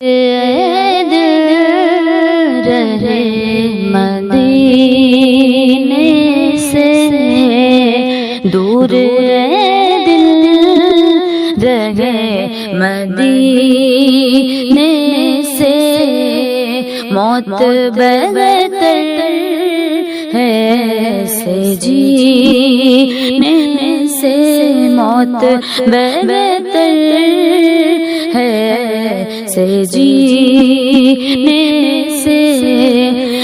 اے دل رہے مدینے سے دور، اے دل رہے مدینے سے موت بہتر ہے سے جینے سے، موت بہتر ہے سے جینے سے۔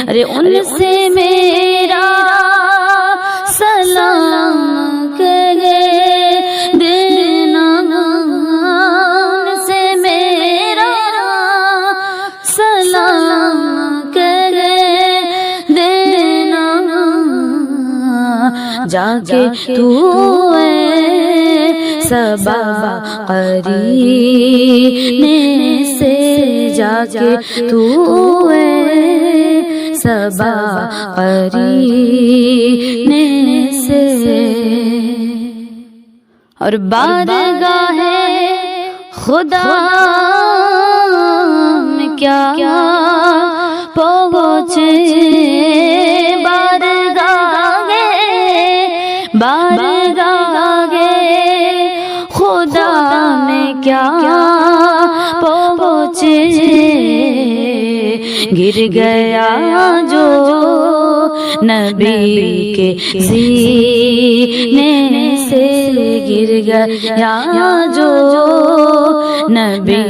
ارے ان سے میرا سلام کہے دینا، ان سے میرا سلام کہے دینا، جا کے تو صبا قرینے سے، جا کے تو صبا قرینے سے۔ اور بارگاہ خدا میں کیا پہنچے، بارگاہ خدا میں کیا پہنچے، گر گیا جو نبی کے سینے سے، گر گیا جو نبی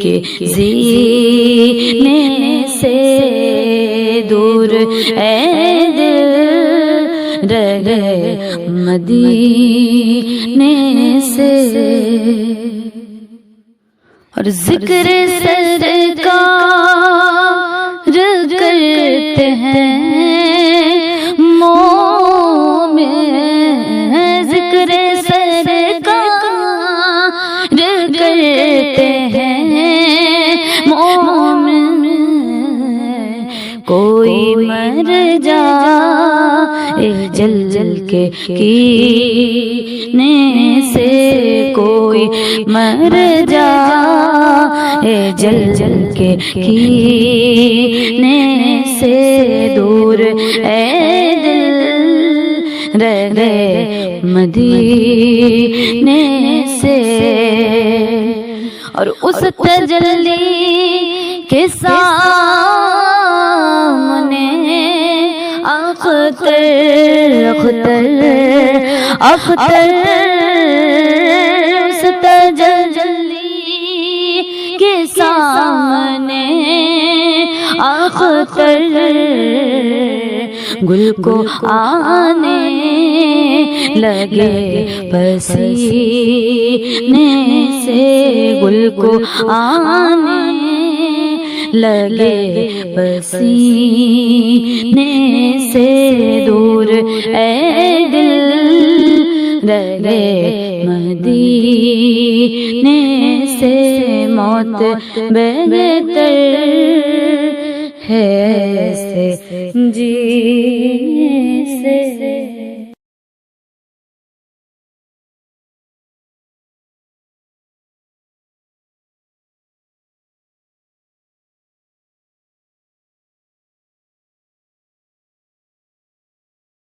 کے سینے سے، دور اے دل رہے مدینے سے۔ اور ذکر سرکار کرتے ہیں مومن، ذکر سرکار کرتے ہیں مومن، کوئی مر جائے جل جل کے کینے سے، کوئی مر جائے جل جل کے کینے سے، دور اے دل رہے مدینے سے۔ اور اس تجلی کے سامنے اختر اس تجلی کے سامنے اختر گل کو آنے لگے پسینے سے، گل کو آنے لگے پسینے سے، دور اے دل رہے مدینے سے، موت بہتر ہے سے جی